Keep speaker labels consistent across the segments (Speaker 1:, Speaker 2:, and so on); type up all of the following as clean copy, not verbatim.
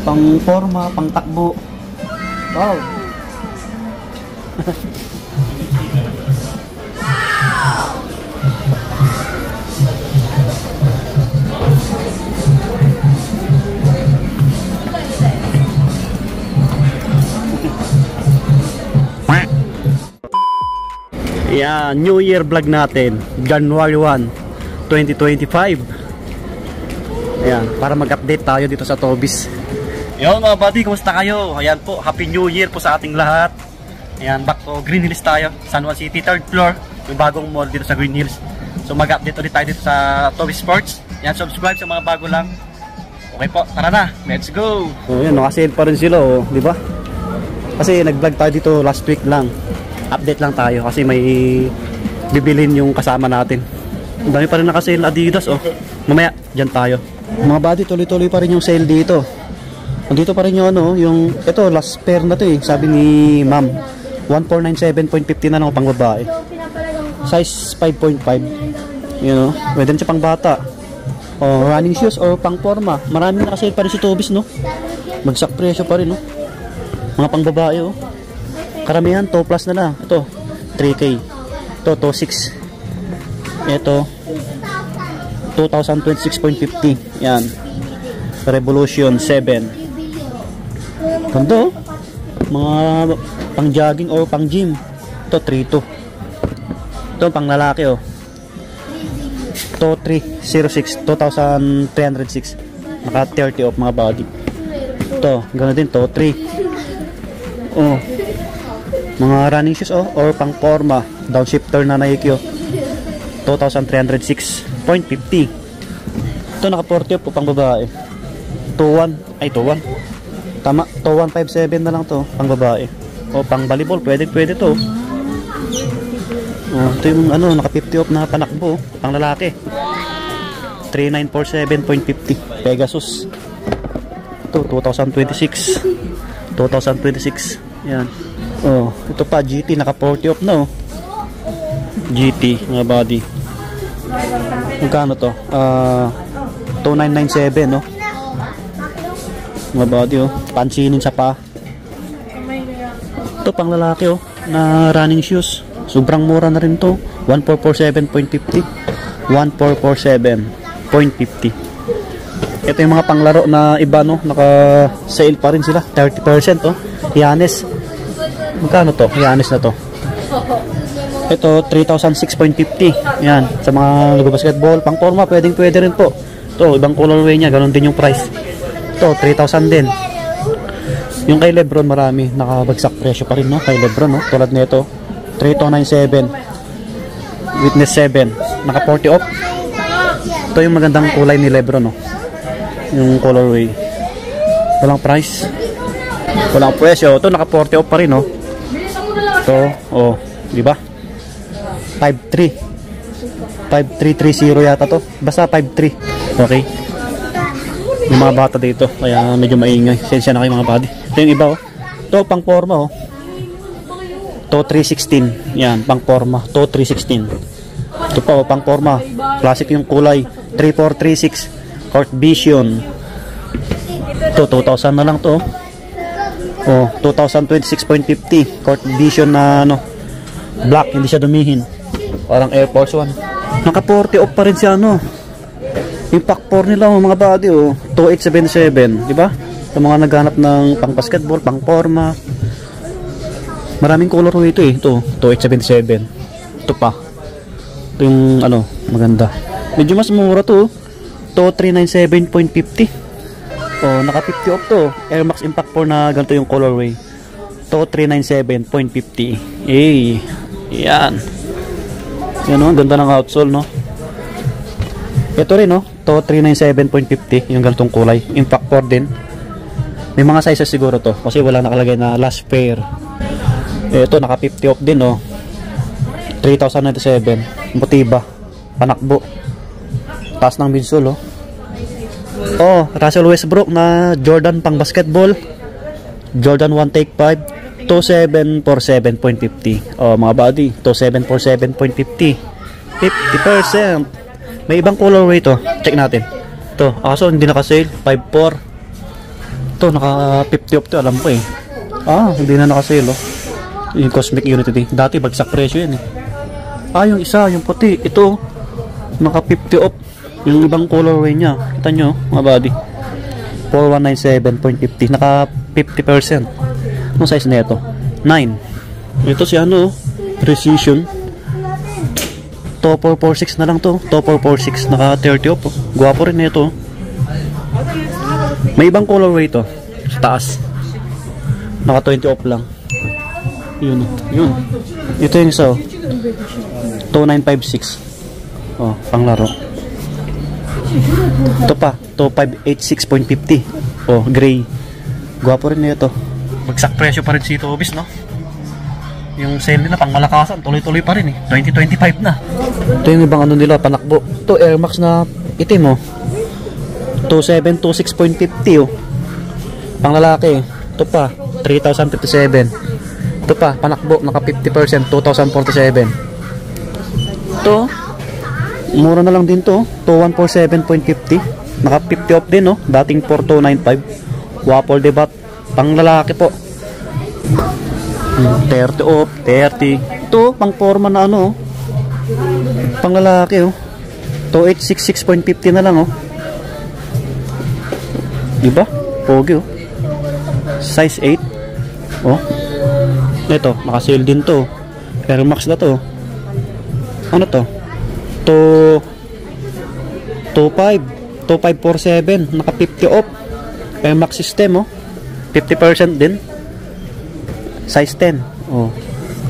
Speaker 1: Pang forma, pang takbo. Wow. Yeah, New Year vlog natin, January 1, 2025. Ayan, para mag-update tayo dito sa Tobis. Yo mga buddy, kumusta kayo? Ayan po, Happy New Year po sa ating lahat. Ayan, back to Green Hills tayo, San Juan City, 3rd floor, yung bagong mall dito sa Green Hills. So mag-update ulit tayo dito sa Tobis Sports. Ayan, subscribe sa mga bago lang. Okay po, tara na, let's go! So yun, nakasale pa rin sila, oh, di ba? Kasi nag-vlog tayo dito last week lang. Update lang tayo kasi may bibilin yung kasama natin. Ang dami pa rin nakasale Adidas, oh. Mamaya, dyan tayo. Mga buddy, tuloy-tuloy pa rin yung sale dito. Dito pa rin yung ano, yung ito last pair na to eh. Sabi ni ma'am, 1497.50 na lang pang babae. Size 5.5. You know, pwede siya pang bata. O running shoes or pang forma. Maraming nakasale pa rin si Tobis, no. Magsak presyo pa rin, no. Mga pang babae, oh. Karamihan 2 plus na lang. Ito 3K. Ito 2.6. Ito 2026.50. Yan. Revolution 7. Ganda, oh. Mga pang jogging or pang gym. Ito 3.2. Ito pang lalaki, oh. Ito 306. 2,306. Naka 30 off mga body. Ito ganoon din to 3. Oh, mga running shoes, oh, or pang forma, downshifter na Nike, oh. 2,306.50. Ito naka 40 po pang babae. 2,1 ay 2,1. Tama, 2,157 na lang to pang babae. O pang volleyball, pwede to. Oh, ito yung ano, naka 50 off na panakbo, oh, pang lalaki. 3,947.50 Pegasus. Ito 2026. 2026. Yan. Oh, ito pa GT naka 40 off na, oh. GT mga body. Magkano to? 2,997, no. Mga body, oh. Pansinin sa pa. Ito pang lalaki, oh, na running shoes. Sobrang mura na rin to. 1,447.50. 1,447.50. Ito yung mga panglaro na iba, no. Naka-sale pa rin sila. 30%, oh. Yanes. Magkano to? Yanis na to. Ito 3,006.50. Yan, sa mga basketball, pang forma, pwede rin po. Ito, ibang colorway niya, ganun din yung price. Ito 3,000 din. Yung kay Lebron marami, nakabagsak presyo pa rin, no? Kay Lebron, no? Tulad nito, 3,297. Witness 7, naka 40 off. Ito yung magandang kulay ni Lebron, no? Yung colorway. Walang price. Walang presyo. Ito naka 40 off pa rin, no? Ito, oh, di ba? 5,3. 5,330 yata to. Basta 5,3. Okay. Yung mga bata dito, kaya medyo maingay. Sensya na kayo mga buddy. Ito yung iba, oh. Ito pang forma, oh. Ito 316. Yan, pang forma. Ito 316. Ito pa, oh, pang forma. Classic yung kulay. 3436. Court Vision. Ito 2,000 na lang to, oh. Oh, 2026.50 Court Vision na ano, black, hindi siya dumihin. Parang Air Force 1. Naka 40 off pa rin siya, ano. Impact 4 nila, oh, mga body, oh. 2877, di ba? Sa mga naghanap ng pang basketball, pang forma. Maraming color ito, eh. Ito 2877. Ito pa. Ito yung ano, maganda. Medyo mas mura to, oh. Ito 397.50. Oh, naka 50 off to. Air Max Impact 4 na ganito yung colorway. To 397.50. Eh, yan. Yan, oh, ganda ng outsole, no. Ito rin, no. To 397.50 yung ganitong kulay. Impact 4 din. May mga sizes siguro to kasi wala nakalagay na last pair. Ito naka 50 off din, no. 3,097. Motiba. Panakbo. Taas ng midsole, oh. Oh, Russell Westbrook na Jordan pang basketball. Jordan 1 Take 5. 2747.50. Oh, mga body, 2747.50. 50%. May ibang colorway to. Check natin. To, aso hindi naka-sale. 54. Ito, naka 50 off to, alam ko eh. Hindi na naka-sale, oh. Yung Cosmic Unity. Dati, bagsak presyo yan eh. Yung isa, yung puti. Ito, naka 50 off. Yung ibang colorway niya. Kita nyo, mga buddy. 4197.50. Naka 50%. Anong size na ito? 9. Ito si Precision. Topper 46 na lang to. Topper 46. Naka 30 off. Guwapo rin na ito. May ibang colorway to. Sa taas. Naka 20 off lang. Yun. Ito yung isa. 2956. Panglaro. Ito pa. 2586.50. Gray. Guwapo rin na ito. Bagsak presyo pa rin si Tobis, no? Yung sale nila pang malakasan, tuloy-tuloy pa rin eh. 2025 na. Ito yung ibang nila, panakbo. Ito Air Max na itim, 2726.50, pang lalaki. Ito pa 3057. Ito pa panakbo, naka 50%, 2047. Ito mura na lang din to, 2147.50. Naka 50 off din, dating 4295. Waffle Debat, pang lalaki po. 30 off, 30. Ito, pang forma na pang lalaki, 2866.50 na lang, diba? Pogi, size 8. Ito, naka-sale din to. Air Max na to. Ano to? 2547, naka 50 off. Air Max system, 50% din. Size 10.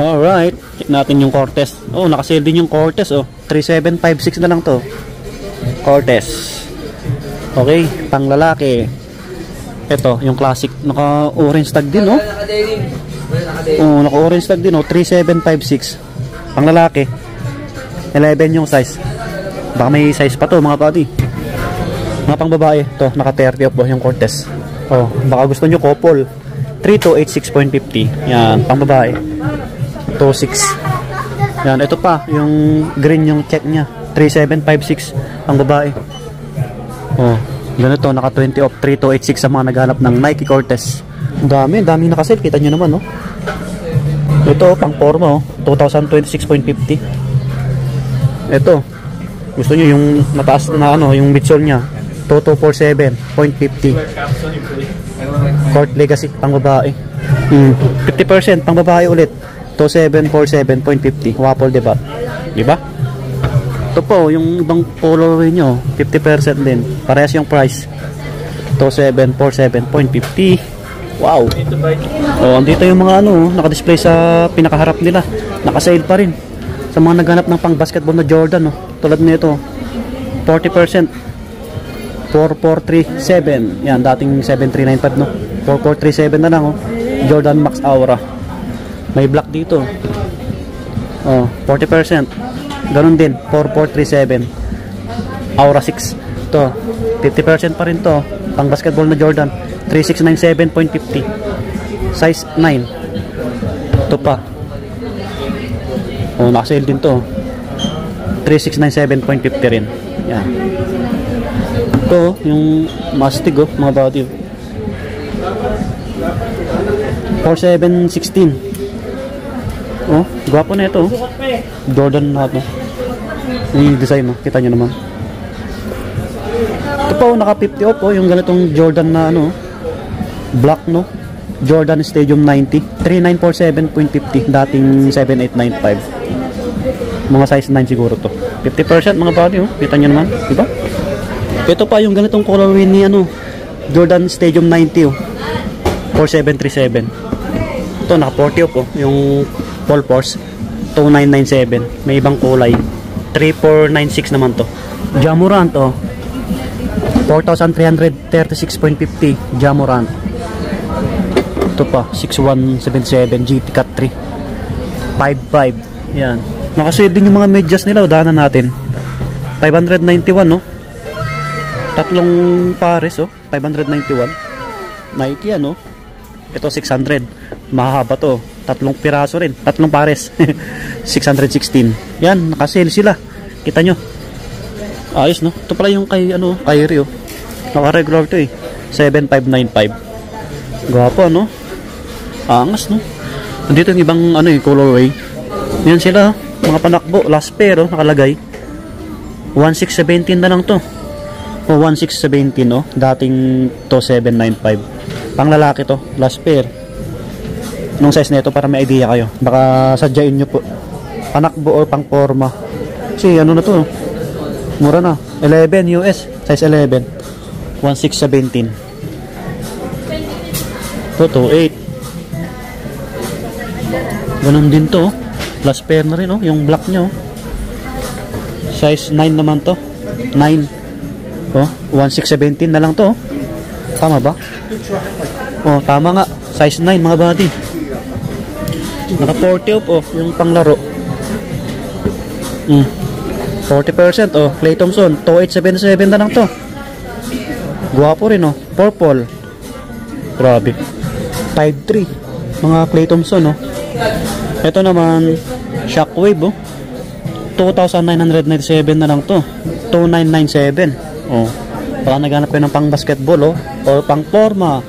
Speaker 1: Alright. Check natin yung Cortez. Naka-sale din yung Cortez, 3756 na lang to. Cortez. Okay, pang lalaki. Ito, yung classic. Naka-orange tag din, naka-orange tag din, 3756. Pang lalaki. 11 yung size. Baka may size pa to, mga buddy. Mga pang babae. Ito, naka-30 off yung Cortez. Baka gusto nyo couple. 3286.50. Yan, pang babae. 26. Yan, ito pa, yung green yung check niya. 3756 pang babae. Ganito, naka 20 off, 3286 sa mga naghanap ng Nike Cortez. Ang dami naka-sale, kita nyo naman, Ito, pang forma, 2026.50. Ito, gusto nyo yung mataas na yung midsole niya, 2247.50. Court Legacy, pang babae. 50% pang babae ulit. 2747.50. Waffle Debat. Diba? Ito po, yung ibang colorway nyo, 50% din. Parehas yung price. 2747.50. Wow. Andito yung mga naka-display sa pinakaharap nila. Naka-sale pa rin. Sa mga naghanap ng pang basketball na Jordan, tulad nito. 40%. 4437. Yan, dating 7395, 4437 na lang, Jordan Max Aura. May black dito. 40%. Ganun din, 4437. Aura 6. Ito, 50% pa rin to. Pang basketball na Jordan, 3697.50. Size 9. Ito pa. Naka-sale din to. 3697.50 rin. Yan. Ito, yung Mastig, mga body. 4716. Gwapo na ito. Jordan na ito. Yung design, kita nyo naman. Ito pa, naka 50 off, yung ganitong Jordan na black, Jordan Stadium 90. 3947.50. Dating 7895. Mga size 9 siguro to. 50% mga body, kita nyo naman, diba? Ito pa yung ganitong colorway ni Jordan Stadium 90, 4737. Ito naka 40 off, yung Paul Force 2997. May ibang kulay, 3496 naman to. Jamorant, 4336.50. Jamorant. Ito pa 6177 GT Cat 3 55. Yan, nakasave din yung mga medyas nila. Daanan natin 591, tatlong pares, 591. Nike yan, ito 600. Mahaba to, tatlong piraso rin, tatlong pares. 616. Yan, nakasale sila, kita nyo. Ayos, ito pala yung kay Kyrie, naka regular to 7595. Gwapo, no? Angas, no? Nandito yung ibang, ano colorway. Yan sila, mga panakbo. Last pair, oh, nakalagay. 1617 na lang to. O, 1617, no? Dating to 795. Pang lalaki to, last pair. Anong size na ito para may idea kayo? Baka sadyain nyo po. Panakbo or pang forma. Kasi, ano na to? Mura na. 11 US. Size 11. 1617. Ito, 28. Ganun din to. Last pair na rin, oh. Yung black nyo. Size 9 naman to. 9. Oh, 1617 na lang to. Oh. Tama ba? Oh, tama nga. Size 9, mga buddy. Naka 40 off, oh. Yung panglaro. 40%, oh. Clay Thompson. 2877 na lang to. Guwapo rin, oh. Purple. Grabe. 5.3. Mga Clay Thompson, oh. Ito naman, Shockwave, oh. 2,997 na lang to. 2,997. Oh. Baka naghanap kayo ng pang basketball, oh. Or pang forma.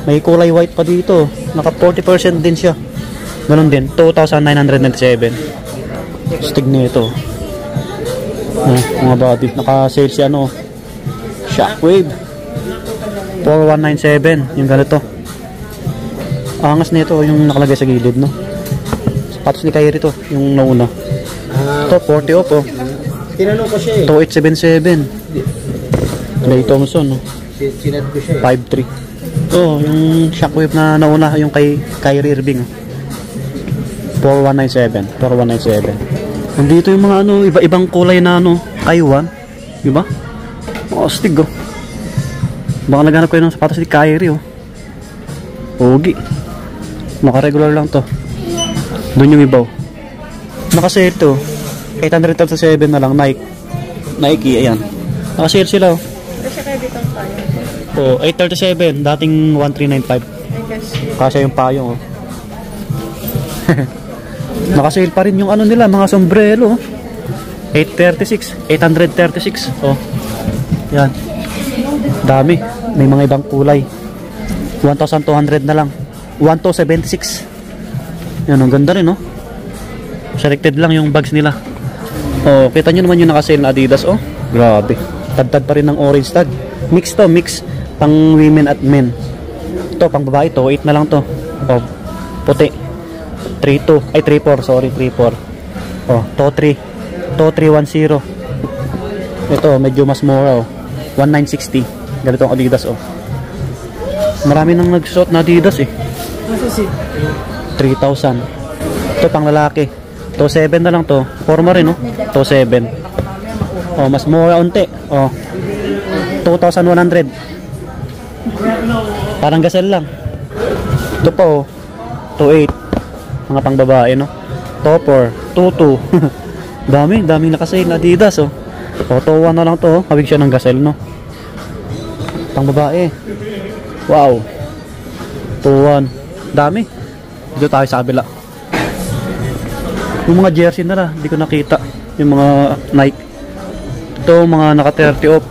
Speaker 1: May kulay white pa dito. Naka 40% din siya. Ganun din, 2,997. Stig nito. Mga body. Naka-sale si ano. Shockwave. 4,197. Yung ganito. Angas nito yung nakalagay sa gilid, no. Sapatos ni Kyrie to, yung nauna. Ito, 40 off, oh.
Speaker 2: Tinanong ko siya,
Speaker 1: 2877. Clay Thompson, no.
Speaker 2: Sinad ko siya,
Speaker 1: 5.3. Ito, yung Shockwave na nauna, yung kay Kyrie Irving, oh. 4197. 4197. Nandito yung mga ano, iba-ibang kulay na ano, Kaiwan. Diba? Oh, stig, oh. Baka naghanap kayo ng sapatos ni Kyrie, oh. Pogi. Naka-regular lang to. Doon yung ibaw. Naka-sale to. 837 na lang. Nike, ayan. Naka-sale sila, oh. Oh, 837. Dating 1395. Kasi yung payong, oh. Naka-sale pa rin yung ano nila, mga sombrero, oh. 836. 836. Oh. Yan. Dami. May mga ibang kulay. 1,200 na lang. 1,276. Yan, ang ganda rin, oh. Selected lang yung bags nila. Oh, kita nyo naman yung naka-sale na Adidas, oh. Grabe. Tad-tad pa rin ng orange tag. Mix to, mix. Pang women at men. Ito, pang babae to. 8 na lang to. Oh, puti. 3.2. Ay, 3.4. Sorry, 3.4. Oh, to 3. To 310. Ito, medyo mas mura, oh. 1,960. Ganito ang Adidas, oh. Marami nang nagsuot na Adidas, eh. 3,000. Ito pang lalaki. To 7 na lang to. Forma rin, no? To 7. Oh, mas mura unti. Oh. 2,100. Parang gasel lang. Ito pa, oh. To 8. Mga pang babae, no? To 4. To 2. daming nakasale na Adidas, oh. Oh, to 1 na lang to, oh. Hawig siya ng gasel, no? Pang babae. Wow. To 1. Dami. Dito tayo sa kabila. Yung mga jersey nila, hindi ko nakita. Yung mga Nike. Ito, mga naka 30 off.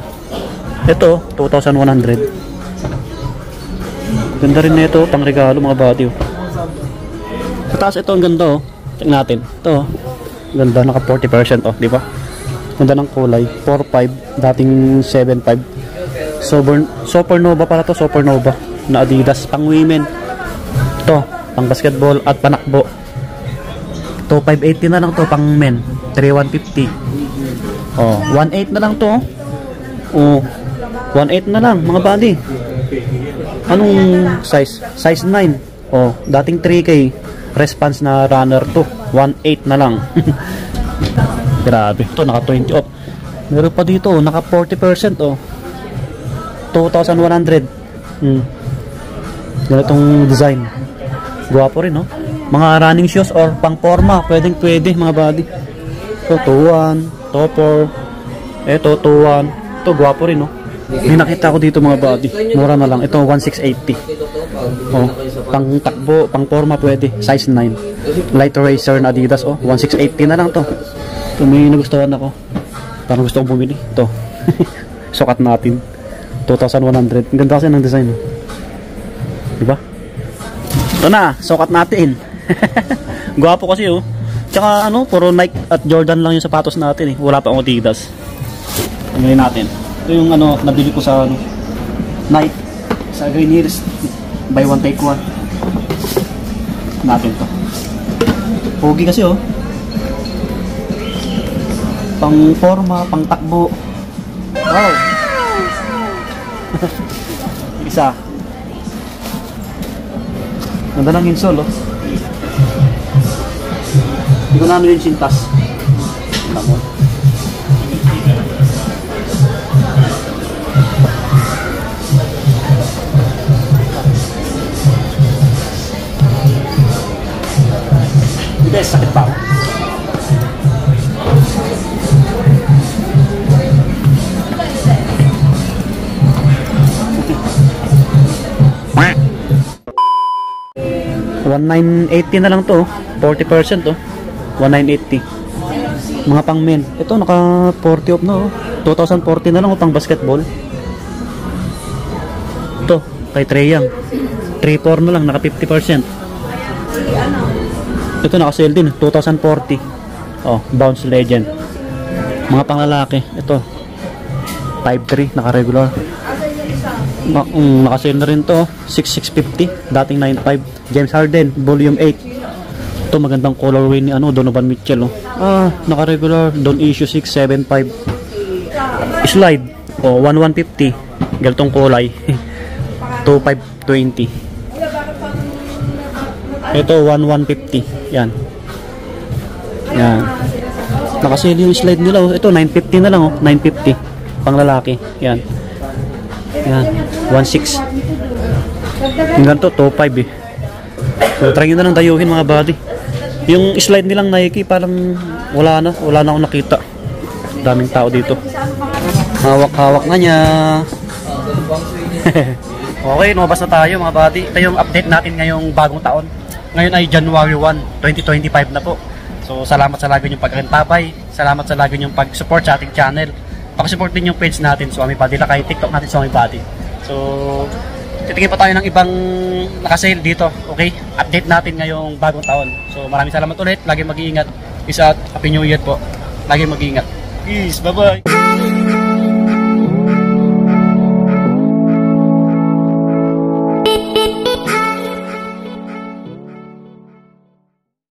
Speaker 1: Ito, 2,100. Ganda rin na ito, pang regalo mga body, oh. Sa taas ito, ang ganda, oh. Check natin. Ito, oh. Ganda, naka 40%, oh, di ba? Ganda ng kulay. 4.5, dating 7.5. Supernova pala to, Supernova na Adidas, pang women. Ito, pang basketball at panakbo. Ito, 580 na lang to, pang men. 3,150. Oh, 1.8 na lang to. Oh, 1.8 na lang, mga buddy. Anong size? Size 9. Oh, dating 3K. Response na runner to. 1.8 na lang. Grabe. Ito, naka 20 off. Meron pa dito, naka 40%, oh. 2,100. Ganitong design. Guwapo rin, no? Mga running shoes or pang forma, pwede mga body. Ito, 2-1, to 4. Ito, 2-1. Ito, guwapo rin, no? May nakita ko dito mga body. Mura na lang. Ito, 1,680. Oh, pang takbo, pang forma pwede. Size 9. Light Racer na Adidas, oh. 1,680 na lang to. Ito, may nagustuhan ako. Parang gusto kong bumili. Ito. Sukat natin. 2,100. Ang ganda kasi ng design. Diba? Ito na, sukat natin. Gwapo kasi oh. Tsaka ano, puro Nike at Jordan lang yung sapatos natin eh. Wala pa akong Adidas. Tingnan natin. Ito yung ano, nabili ko sa ano, Nike. Sa Green Hills. Buy one take one. Natin to. Pogi kasi oh. Pang forma, pang takbo. Wow. Isa. Ganda ng insole oh. Hindi ko namin yung sintas. Tamo. Hindi, sakit pa ako. $1,980 na lang to, 40% to. 1,980. Mga pang men. Ito naka 40 off na oh. 2040 na lang oh, pang basketball. Ito kay Treyang 3,400 na lang, naka 50%. Ito naka sale din 2040. Oh, Bounce Legend. Mga pang lalaki. Ito 5,300 naka regular. Naka sale na rin to 6,650, dating 9,500. James Harden Volume 8. Ito magandang colorway ni ano, Donovan Mitchell oh. Naka regular, don't issue 675. Slide oh, 1,150. Galtong kulay. 2,520. Ito 1,150. Yan. Yan. Nakasale yung slide nila oh. Ito 950 na lang oh, 950. Pang lalaki. Yan. Yan. 1,600. Yung ganito 2,500 eh. So try nyo na lang dayuhin mga buddy. Yung slide nilang Nike parang wala na akong nakita. Daming tao dito. Hawak-hawak na niya. Okay, lumabas na tayo mga buddy. Ito yung update natin ngayong bagong taon. Ngayon ay January 1, 2025 na po. So salamat sa lagi niyong pag-antabay. Salamat sa lagi niyong pag-support sa ating channel. Pag-support din yung page natin, Swami Buddy. Lakay TikTok natin, Swami Buddy. So titingin pa tayo ng ibang nakasale dito, okay? Update natin ngayong bagong taon. So maraming salamat ulit. Lagi mag-iingat. Peace out. Happy New Year po. Lagi mag-iingat. Peace. Bye-bye.